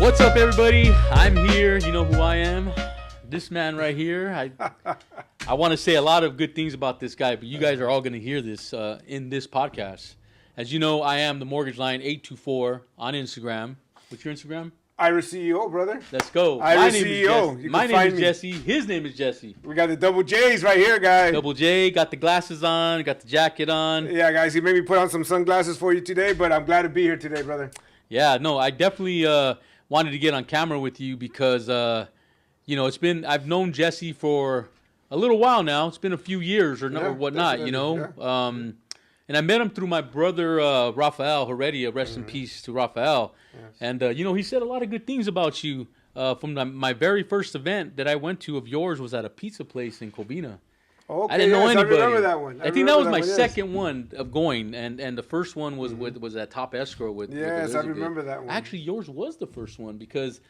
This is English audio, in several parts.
What's up, everybody? I'm here. You know who I am. This man right here. I want to say a lot of good things about this guy, but you guys are all going to hear this in this podcast. As you know, I am the Mortgage Line 824 on Instagram. What's your Instagram? IRES CEO, brother. Let's go. IRES CEO. My name is Jesse. His name is Jesse. We got the double J's right here, guys. Double J. Got the glasses on. Got the jacket on. Yeah, guys. He made me put on some sunglasses for you today, but I'm glad to be here today, brother. Yeah, no, I definitely wanted to get on camera with you because, I've known Jesse for a little while now. It's been a few years or whatnot, Yeah. And I met him through my brother, Rafael Heredia. Rest in peace to Rafael. Yes. And, he said a lot of good things about you. From my very first event that I went to of yours was at a pizza place in Covina. Okay, I didn't know anybody. I remember that one. I think that was my second one of going, and the first one was at Top Escrow with Yes, I remember that one. Actually, yours was the first one because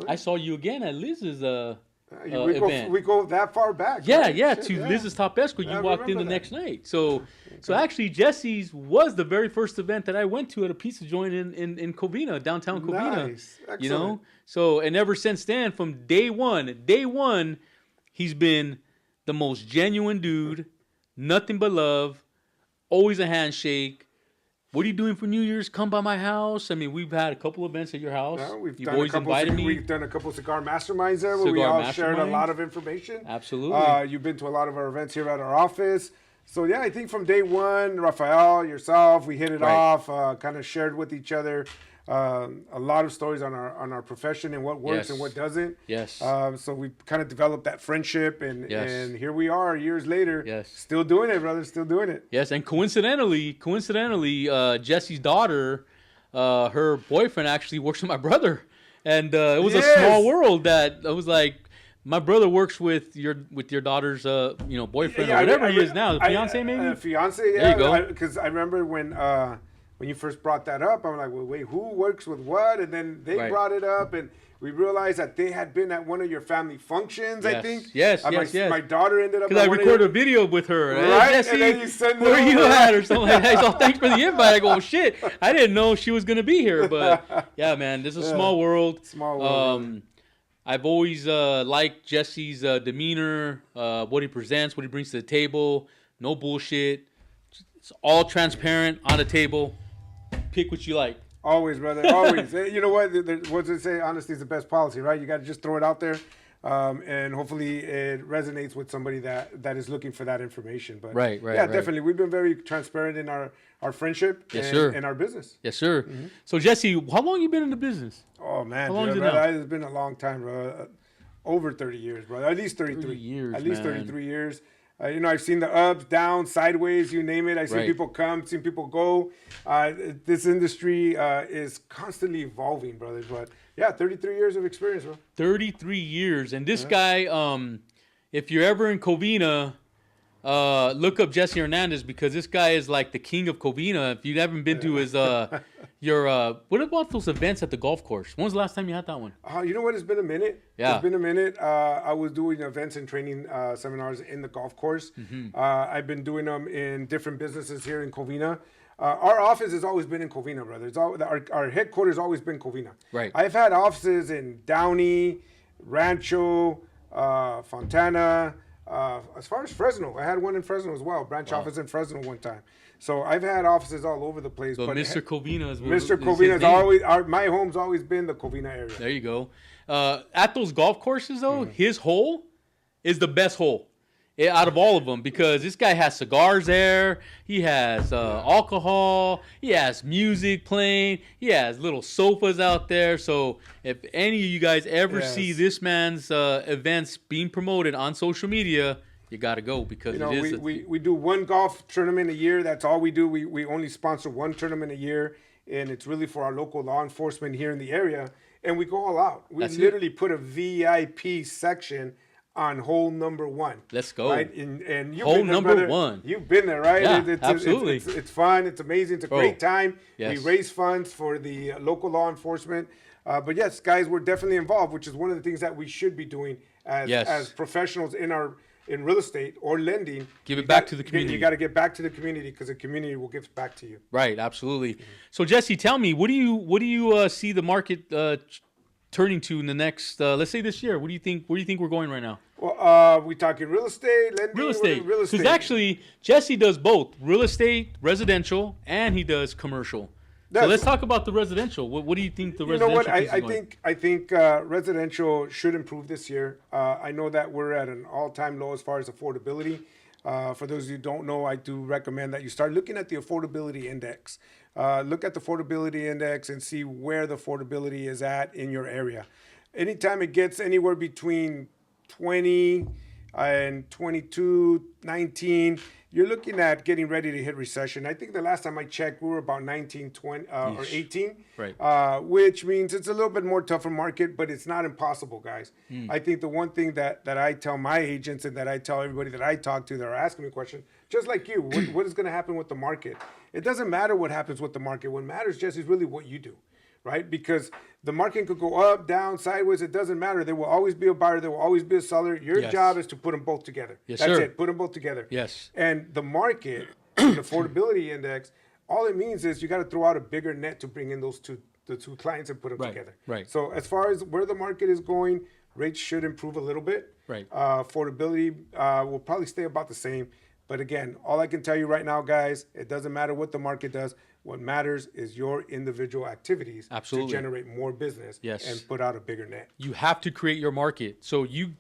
I saw you again at Liz's event. We go that far back. Yeah, right? Liz's Top Escrow. You walked in the next night. So actually, Jesse's was the very first event that I went to at a pizza joint in Covina, downtown Covina. Nice. Excellent. So and ever since then, from day one, he's been the most genuine dude, nothing but love, always a handshake. What are you doing for New Year's? Come by my house. I mean, we've had a couple events at your house. Yeah, You've always invited me. We've done a couple cigar masterminds there where we all shared a lot of information. Absolutely. You've been to a lot of our events here at our office. So, yeah, I think from day one, Rafael, yourself, we hit it off, kind of shared with each other a lot of stories on our profession and what works and what doesn't. Yes. So we kind of developed that friendship, and here we are years later. Yes. Still doing it, brother. Still doing it. Yes, and coincidentally, Jesse's daughter, her boyfriend actually works with my brother, and it was a small world that I was like. My brother works with your daughter's boyfriend or whatever he is now, the fiance maybe. Fiance, yeah. There you go. Because I remember when you first brought that up, I'm like, well, wait, who works with what? And then they brought it up, and we realized that they had been at one of your family functions, I think. Yes. My daughter ended up. Because I recorded a video with her. Right? Jesse, and then you send where you at or something like that. So thanks for the invite. I go, well, shit, I didn't know she was going to be here. But, yeah, man, this is a small world. Small world. Really. I've always liked Jesse's demeanor, what he presents, what he brings to the table. No bullshit. It's all transparent on the table. Pick what you like. Always, brother. Always. You know what? What does it say? Honesty is the best policy, right? You got to just throw it out there, and hopefully it resonates with somebody that is looking for that information. But right. Definitely. We've been very transparent in our friendship and our business. Yes, sir. Mm-hmm. So, Jesse, how long you been in the business? Oh, man. How long is it now? now? It's been a long time, bro. Over 30 years, brother. At least 33. 30 years, At least man. 33 years. I've seen the ups, downs, sideways, you name it. I've seen people come, seen people go. This industry is constantly evolving, brothers. But, 33 years of experience, bro. 33 years. And this guy, if you're ever in Covina, look up Jesse Hernandes because this guy is like the king of Covina. If you haven't been to his, what about those events at the golf course? When was the last time you had that one? You know what? It's been a minute. Yeah. It's been a minute. I was doing events and training seminars in the golf course. Mm-hmm. I've been doing them in different businesses here in Covina. Our office has always been in Covina, brother. Our headquarters has always been Covina. Right. I've had offices in Downey, Rancho, Fontana, as far as Fresno. I had one in Fresno as well, branch office in Fresno one time. So I've had offices all over the place. But Mr. Covina is Mr. Covina is always my home's always been the Covina area. There you go. At those golf courses though, his hole is the best hole out of all of them because this guy has cigars there. He has alcohol. He has music playing. He has little sofas out there. So if any of you guys ever see this man's events being promoted on social media, you got to go because we do one golf tournament a year. That's all we do. We only sponsor one tournament a year, and it's really for our local law enforcement here in the area. And we go all out. We literally put a VIP section on hole number one. Let's go. Right? And you've hole been there, number brother. one. You've been there, right? Yeah, absolutely. It's fun. It's amazing. It's a great time. Yes. We raise funds for the local law enforcement. But yes, guys, we're definitely involved, which is one of the things that we should be doing as professionals in real estate or lending. Give it back to the community. You got to get back to the community because the community will give back to you. Right, absolutely. So Jesse, tell me, what do you see the market turning to in the next, let's say this year? Where do you think we're going right now? Well, we talking real estate, lending, Real estate. real estate. Because actually, Jesse does both real estate, residential, and he does commercial. So let's talk about the residential. What do you think the residential? You know what? I think residential should improve this year. I know that we're at an all-time low as far as affordability. For those of you who don't know, I do recommend that you start looking at the affordability index. Look at the affordability index and see where the affordability is at in your area. Anytime it gets anywhere between 20 and 22, 19, you're looking at getting ready to hit recession. I think the last time I checked, we were about 19, 20, or 18, right. Which means it's a little bit more tougher market, but it's not impossible, guys. I think the one thing that I tell my agents and that I tell everybody that I talk to that are asking me questions, just like you, what is going to happen with the market? It doesn't matter what happens with the market. What matters, Jesse, is really what you do. Right? Because the market could go up, down, sideways. It doesn't matter. There will always be a buyer. There will always be a seller. Your job is to put them both together. That's it. Put them both together. Yes. And the market, the affordability index, all it means is you got to throw out a bigger net to bring in the two clients and put them together. Right. So as far as where the market is going, rates should improve a little bit. Right. Affordability will probably stay about the same. But again, all I can tell you right now, guys, it doesn't matter what the market does. What matters is your individual activities to generate more business and put out a bigger net. You have to create your market. So you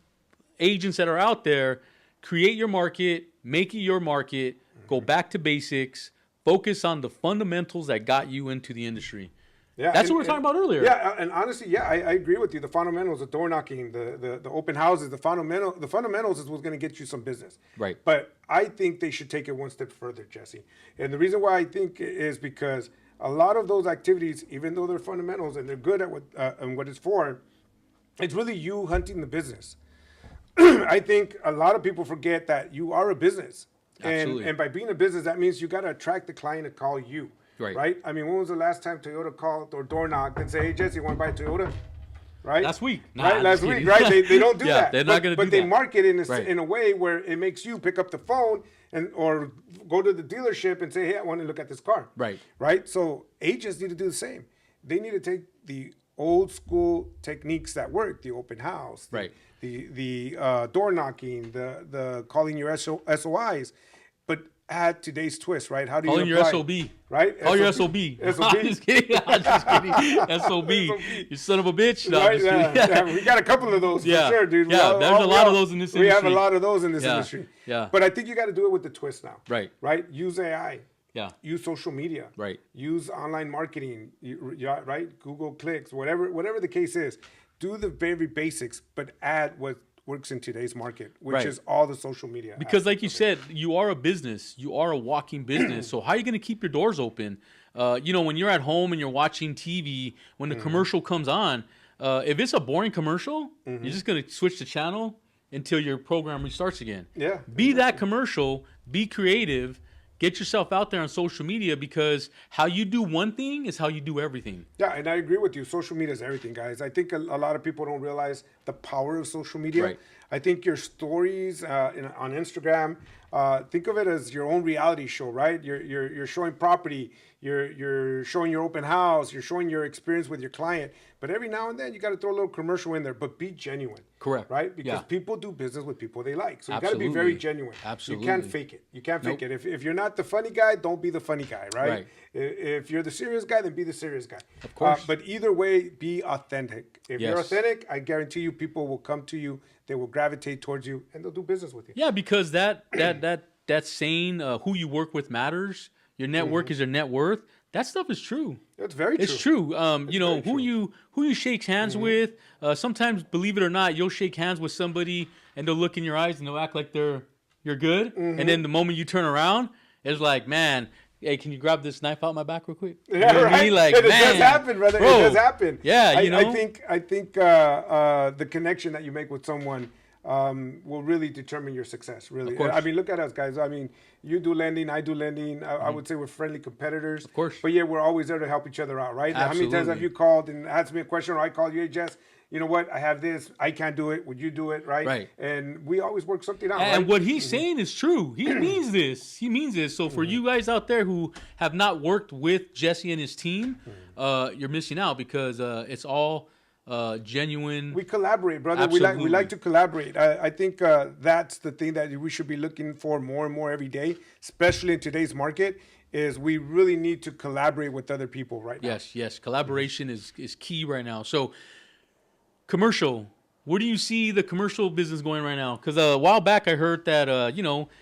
agents that are out there, create your market, make it your market, go back to basics, focus on the fundamentals that got you into the industry. Yeah, that's what we were talking about earlier. Yeah, and honestly, I agree with you. The fundamentals, the door knocking, the open houses, the fundamentals is what's going to get you some business. Right. But I think they should take it one step further, Jesse. And the reason why I think is because a lot of those activities, even though they're fundamentals and they're good at what it's for, it's really you hunting the business. I think a lot of people forget that you are a business. And by being a business, that means you got to attract the client to call you. Right. I mean, when was the last time Toyota called or door knocked and say, "Hey, Jesse, you want to buy a Toyota?" Right. Last week. Right. Last week. Right. They don't do that. They're not going to do that. But they market in a way where it makes you pick up the phone or go to the dealership and say, "Hey, I want to look at this car." Right. Right. So agents need to do the same. They need to take the old school techniques that work, the open house, the door knocking, the calling your SOIs, but add today's twist, right? How do you calling your SOB, right? Call your SOB. I'm just kidding. SOB. You son of a bitch. No, right? Yeah. We got a couple of those for sure, dude. Yeah, there's a lot of those in this industry. We have a lot of those in this industry. Yeah. But I think you got to do it with the twist now. Right. Right. Use AI. Yeah. Use social media. Right. Use online marketing. Right. Google clicks. Whatever the case is. Do the very basics, but add what works in today's market, which is all the social media. Because like you said, you are a business. You are a walking business. So how are you going to keep your doors open? When you're at home and you're watching TV, when the commercial comes on, if it's a boring commercial, you're just going to switch the channel until your program restarts again. Yeah. Be that commercial. Be creative. Get yourself out there on social media, because how you do one thing is how you do everything. Yeah, and I agree with you. Social media is everything, guys. I think a lot of people don't realize the power of social media. Right. I think your stories on Instagram, think of it as your own reality show, right? You're showing property, you're showing your open house, you're showing your experience with your client. But every now and then you got to throw a little commercial in there, but be genuine. Correct. Right? Because people do business with people they like. So you got to be very genuine. Absolutely. You can't fake it. You can't fake it. If you're not the funny guy, don't be the funny guy, right? If you're the serious guy, then be the serious guy. Of course. But either way, be authentic. If you're authentic, I guarantee you people will come to you, they will gravitate towards you, and they'll do business with you. Yeah, because that saying, who you work with matters, your network is your net worth. That stuff is true. That's very true. It's true. Who you shake hands with. Sometimes, believe it or not, you'll shake hands with somebody and they'll look in your eyes and they'll act like you're good. And then the moment you turn around, it's like, man, hey, can you grab this knife out my back real quick? You know what I mean? Like, it does happen, brother. Bro, it does happen. Yeah, I think the connection that you make with someone will really determine your success, really. I mean, look at us, guys. I mean, you do lending, I do lending. I would say we're friendly competitors. Of course. But yeah, we're always there to help each other out, right? Absolutely. How many times have you called and asked me a question, or I called you, hey, Jess, you know what? I have this. I can't do it. Would you do it, right? Right. And we always work something out, And right? what he's saying is true. He means this. He means this. So for you guys out there who have not worked with Jesse and his team, you're missing out, because it's all genuine. We collaborate, brother. Absolutely. We like to collaborate. I think that's the thing that we should be looking for more and more every day, especially in today's market. Is we really need to collaborate with other people right now. Yes. Collaboration is key right now. So, commercial. Where do you see the commercial business going right now? Because a while back I heard that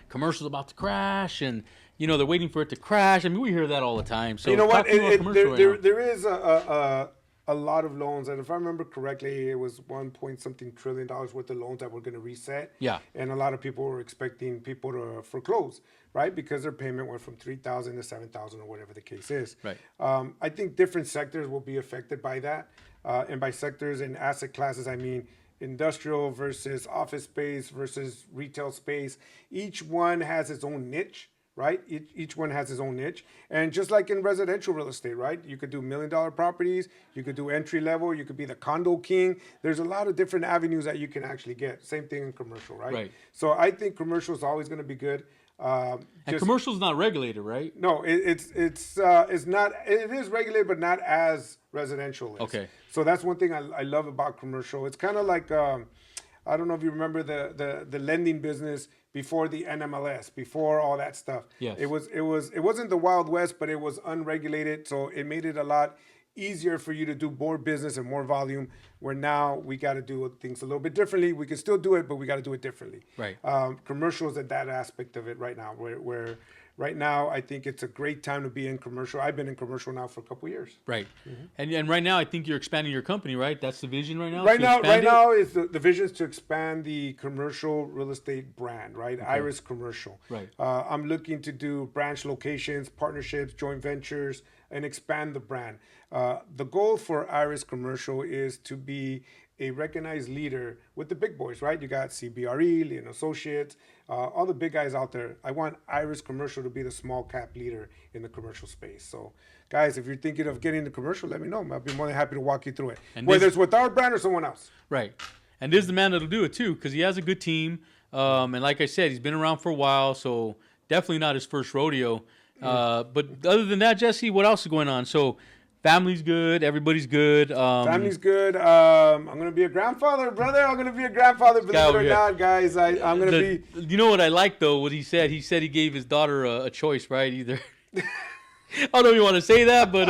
commercial's about to crash, and they're waiting for it to crash. I mean, we hear that all the time. So you know what? There Is a lot of loans, and if I remember correctly, it was $1 trillion worth of loans that were going to reset. Yeah. And a lot of people were expecting people to foreclose, right? Because their payment went from $3,000 to $7,000 or whatever the case is. Right. I think different sectors will be affected by that, and by sectors and asset classes, I mean industrial versus office space versus retail space. Each one has its own niche. Right? Each one has its own niche. And just like in residential real estate, right? You could do $1 million properties. You could do entry level. You could be the condo king. There's a lot of different avenues that you can actually get. Same thing in commercial, right? Right. So I think commercial is always going to be good. And commercial is not regulated, right? No, it's not. It is regulated, but not as residential is. Okay. So that's one thing I love about commercial. It's kind of like I don't know if you remember the lending business before the NMLS, before all that stuff. Yes. It wasn't the Wild West, but it was unregulated, so it made it a lot easier for you to do more business and more volume, where now we got to do things a little bit differently. We can still do it, but we got to do it differently. Right. Commercials at that aspect of it right now, where right now I think it's a great time to be in commercial. I've been in commercial now for a couple of years. Right. Mm-hmm. And right now I think you're expanding your company, right? That's the vision right now? Right now is the vision is to expand the commercial real estate brand, right? Okay. IRES Commercial. Right. I'm looking to do branch locations, partnerships, joint ventures, and expand the brand. The goal for IRES Commercial is to be a recognized leader with the big boys, right? You got CBRE, Lee & Associates, all the big guys out there. I want IRES Commercial to be the small cap leader in the commercial space. So, guys, if you're thinking of getting into commercial, let me know. I'll be more than happy to walk you through it, and whether it's with our brand or someone else. Right. And this is the man that'll do it, too, because he has a good team. And like I said, he's been around for a while, so definitely not his first rodeo. But other than that, Jesse, what else is going on? So, family's good. Everybody's good. Family's good. I'm going to be a grandfather, brother. I'm going to be a grandfather, believe it or not, guys. I'm going to be. You know what I like, though, what he said? He said he gave his daughter a choice, right? Either. I don't know if you want to say that, but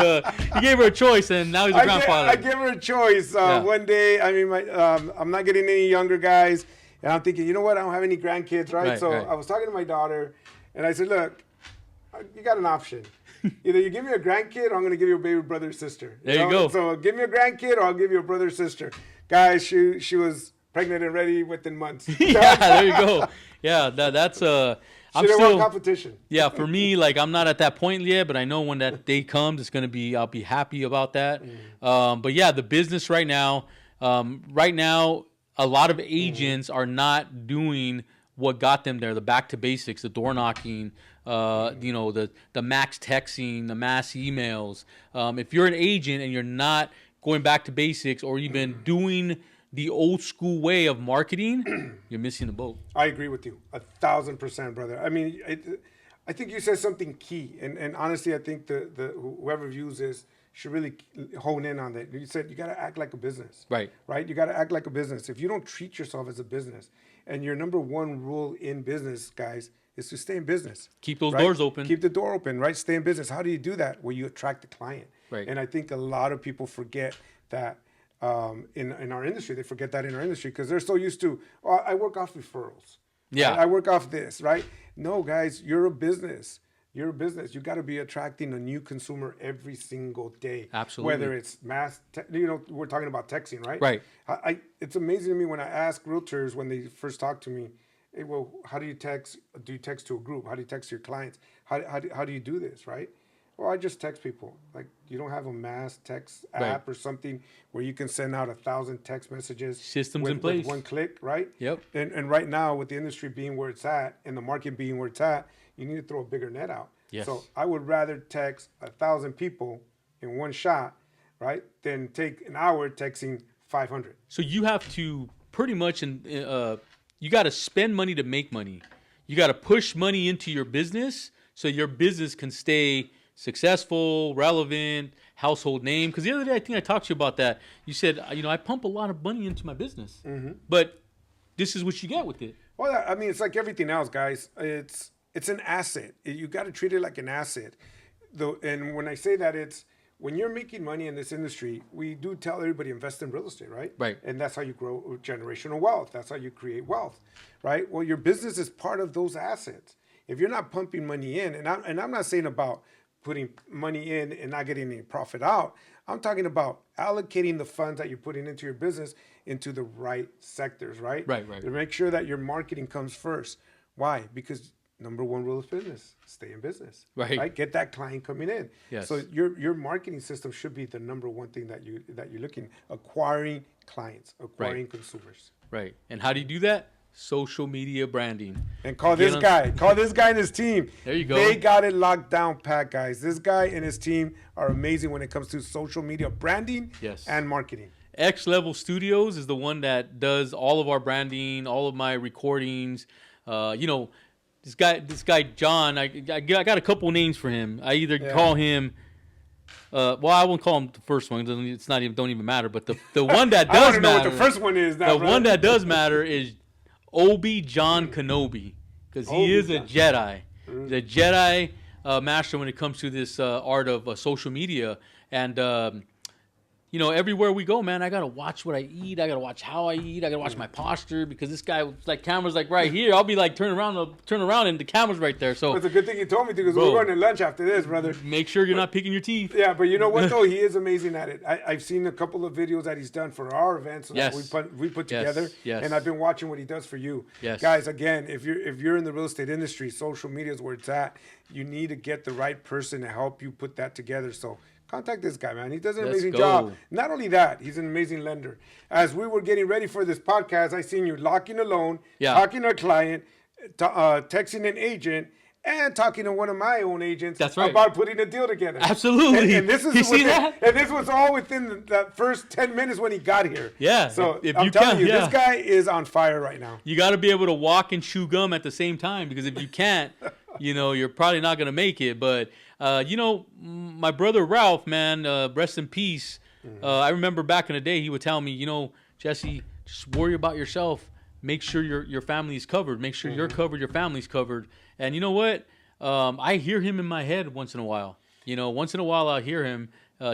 he gave her a choice, and now he's a grandfather. I gave her a choice. One day, I mean, I'm not getting any younger, guys. And I'm thinking, you know what? I don't have any grandkids, right? So I was talking to my daughter, and I said, look, you got an option. Either you give me a grandkid or I'm going to give you a baby brother or sister. There you go. So give me a grandkid or I'll give you a brother or sister. Guys, she was pregnant and ready within months. Yeah, there you go. Yeah, that's I'm still competition. Yeah, for me, like I'm not at that point yet, but I know when that day comes, it's going to be. I'll be happy about that. But yeah, the business right now, a lot of agents are not doing what got them there. The back to basics, the door knocking. The max texting, the mass emails. If you're an agent and you're not going back to basics or you've been doing the old school way of marketing, you're missing the boat. I agree with you 1,000%, brother. I mean, I think you said something key, and honestly, I think the whoever views this should really hone in on that. You said you got to act like a business. Right. You got to act like a business. If you don't treat yourself as a business, and your number one rule in business, guys, is to stay in business. Keep those doors open. Keep the door open, right? Stay in business. How do you do that? Well, you attract the client. Right. And I think a lot of people forget that in our industry. They forget that in our industry because they're so used to, I work off referrals. Yeah. Right? I work off this, right? No, guys, you're a business. You're a business. You got to be attracting a new consumer every single day. Absolutely. Whether it's mass, we're talking about texting, right? Right. It's amazing to me when I ask realtors when they first talk to me, hey, well, how do you text? Do you text to a group? How do you text your clients? How do you do this, right? Well, I just text people. Like, you don't have a mass text app or something where you can send out 1,000 text messages. Systems in place. With one click, right? Yep. And right now, with the industry being where it's at and the market being where it's at, you need to throw a bigger net out. Yes. So I would rather text 1,000 people in one shot, right, than take an hour texting 500. So you have to pretty much, you got to spend money to make money. You got to push money into your business so your business can stay successful, relevant, household name. Because the other day, I think I talked to you about that. You said, I pump a lot of money into my business, but this is what you get with it. Well, I mean, it's like everything else, guys. It's an asset. You got to treat it like an asset. And when I say that, it's when you're making money in this industry, we do tell everybody invest in real estate, right? Right. And that's how you grow generational wealth. That's how you create wealth, right? Well, your business is part of those assets. If you're not pumping money in, and I'm not saying about putting money in and not getting any profit out. I'm talking about allocating the funds that you're putting into your business into the right sectors, right? Right. To make sure that your marketing comes first. Why? Because number one rule of business, stay in business. Right. Get that client coming in. Yes. So your marketing system should be the number one thing that you're looking, acquiring clients, acquiring consumers. Right. And how do you do that? Social media branding. And call this guy and his team. There you go. They got it locked down, Pat, guys. This guy and his team are amazing when it comes to social media branding and marketing. X Level Studios is the one that does all of our branding, all of my recordings. This guy John, I got a couple names for him. I either call him well, I won't call him the first one. It's not even don't even matter. But the one that does I matter. know what the first one is. Now, one that does matter is Obi-John Kenobi, because he is a Jedi. The Jedi master when it comes to this art of social media. And everywhere we go, man, I gotta watch what I eat. I gotta watch how I eat. I gotta watch my posture, because this guy, like, camera's like right here. I'll be like turn around, and the camera's right there. So it's a good thing you told me to, because we're going to lunch after this, brother. Make sure you're not picking your teeth. Yeah, but you know what though? He is amazing at it. I've seen a couple of videos that he's done for our events that we put together, and I've been watching what he does for you. Yes. Guys, again, if you're in the real estate industry, social media is where it's at. You need to get the right person to help you put that together. So contact this guy, man. He does an amazing job. Not only that, he's an amazing lender. As we were getting ready for this podcast, I seen you locking a loan, talking to a client, texting an agent, and talking to one of my own agents about putting a deal together. Absolutely. And this is and this was all within the first 10 minutes when he got here. Yeah. So I'm telling you, this guy is on fire right now. You got to be able to walk and chew gum at the same time, because if you can't, you're probably not going to make it. But my brother Ralph, man, rest in peace. I remember back in the day, he would tell me, Jesse, just worry about yourself. Make sure your family's covered. Make sure you're covered, your family's covered. And you know what? I hear him in my head once in a while. Once in a while I'll hear him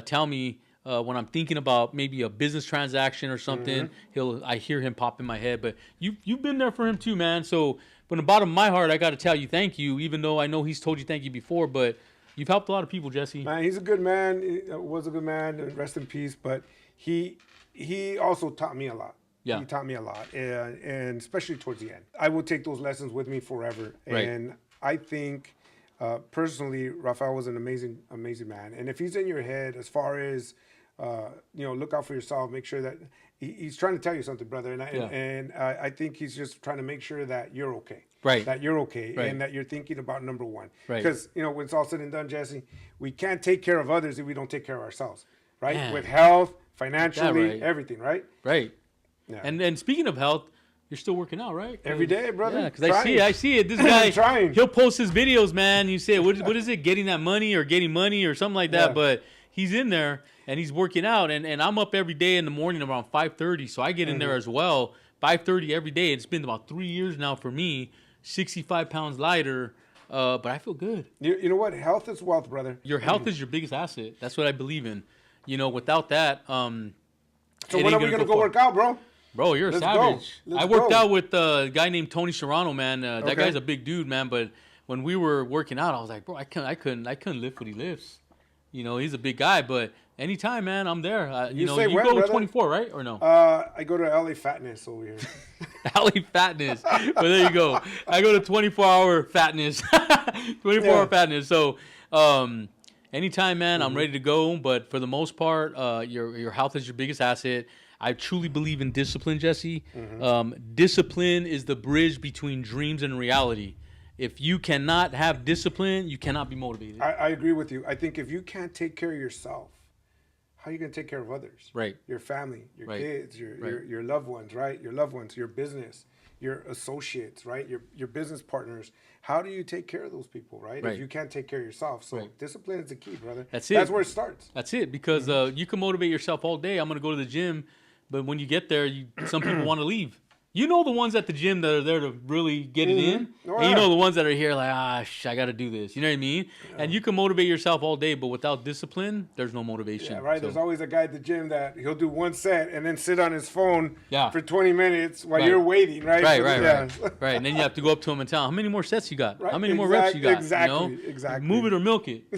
tell me when I'm thinking about maybe a business transaction or something. I hear him pop in my head. But you've been there for him too, man. So from the bottom of my heart, I got to tell you thank you, even though I know he's told you thank you before. But you've helped a lot of people, Jesse. Man, he's a good man. He was a good man. Rest in peace. But he also taught me a lot. Yeah. He taught me a lot, and especially towards the end. I will take those lessons with me forever. Right. And I think, personally, Rafael was an amazing, amazing man. And if he's in your head, as far as, look out for yourself, make sure that he's trying to tell you something, brother. And I think he's just trying to make sure that you're okay. Right. That you're okay, right. And that you're thinking about number one. Right. Because, when it's all said and done, Jesse, we can't take care of others if we don't take care of ourselves, right? Man. With health, financially, right. everything, right? Right. Yeah. And speaking of health, you're still working out, right? Every day, brother. Yeah, because I see it. This guy, he'll post his videos, man. You say, what is it? Getting money or something like that. Yeah. But he's in there and he's working out. And I'm up every day in the morning around 5:30. So I get in there as well. 5:30 every day. It's been about 3 years now for me. 65 pounds lighter. But I feel good. You know what? Health is wealth, brother. Your health is your biggest asset. That's what I believe in. Without that, so when are we gonna go work out, bro? Bro, you're a savage. I worked out with a guy named Tony Serrano, man. That guy's a big dude, man. But when we were working out, I was like, bro, I couldn't lift what he lifts. He's a big guy, but anytime, man, I'm there. You go brother? 24, right, or no? I go to LA Fatness over here. LA Fatness. But there you go. I go to 24-hour fatness. 24-hour fatness. So, anytime, man, I'm ready to go. But for the most part, your health is your biggest asset. I truly believe in discipline, Jesse. Discipline is the bridge between dreams and reality. If you cannot have discipline, you cannot be motivated. I agree with you. I think if you can't take care of yourself, how are you going to take care of others? Right. Your family, your kids, your loved ones, right? Your loved ones, your business, your associates, right? Your business partners. How do you take care of those people, right? If you can't take care of yourself. So discipline is the key, brother. That's it. That's where it starts. That's it. Because you can motivate yourself all day. I'm going to go to the gym. But when you get there, some people want to leave. You know the ones at the gym that are there to really get it in. And you know the ones that are here like, I got to do this. You know what I mean? Yeah. And you can motivate yourself all day, but without discipline, there's no motivation. Yeah, right. So, there's always a guy at the gym that he'll do one set and then sit on his phone for 20 minutes while you're waiting, right? Right. And then you have to go up to him and tell him, how many more sets you got? How many more reps you got? Exactly. Move it or milk it.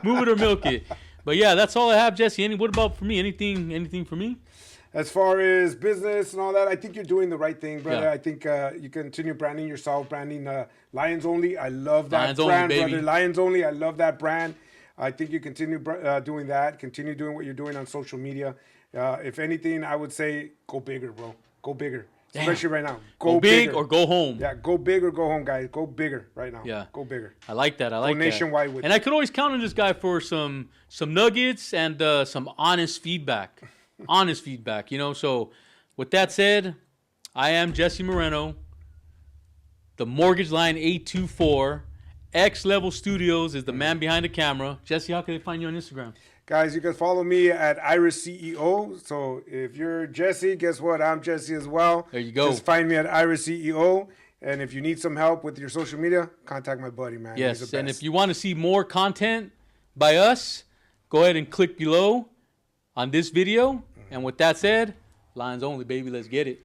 Move it or milk it. But yeah, that's all I have, Jesse. What about for me? Anything for me? As far as business and all that, I think you're doing the right thing, brother. Yeah. I think you continue branding yourself, branding Lions Only. I love that brand, brother. Lions Only. I love that brand. I think you continue doing that. Continue doing what you're doing on social media. If anything, I would say go bigger, bro. Go bigger. Damn. Especially right now. Go big or go home. Yeah, go big or go home, guys. Go bigger right now. Yeah. Go bigger. I like that. Go nationwide with it. And I could always count on this guy for some nuggets and some honest feedback. Honest feedback, So with that said, I am Jesse Moreno, the Mortgage Line 824. X Level Studios is the man behind the camera. Jesse, how can they find you on Instagram? Guys, you can follow me at IRES CEO. So if you're Jesse, guess what? I'm Jesse as well. There you go. Just find me at IRES CEO. And if you need some help with your social media, contact my buddy, man. Yes, and if you want to see more content by us, go ahead and click below on this video. And with that said, Lions Only, baby. Let's get it.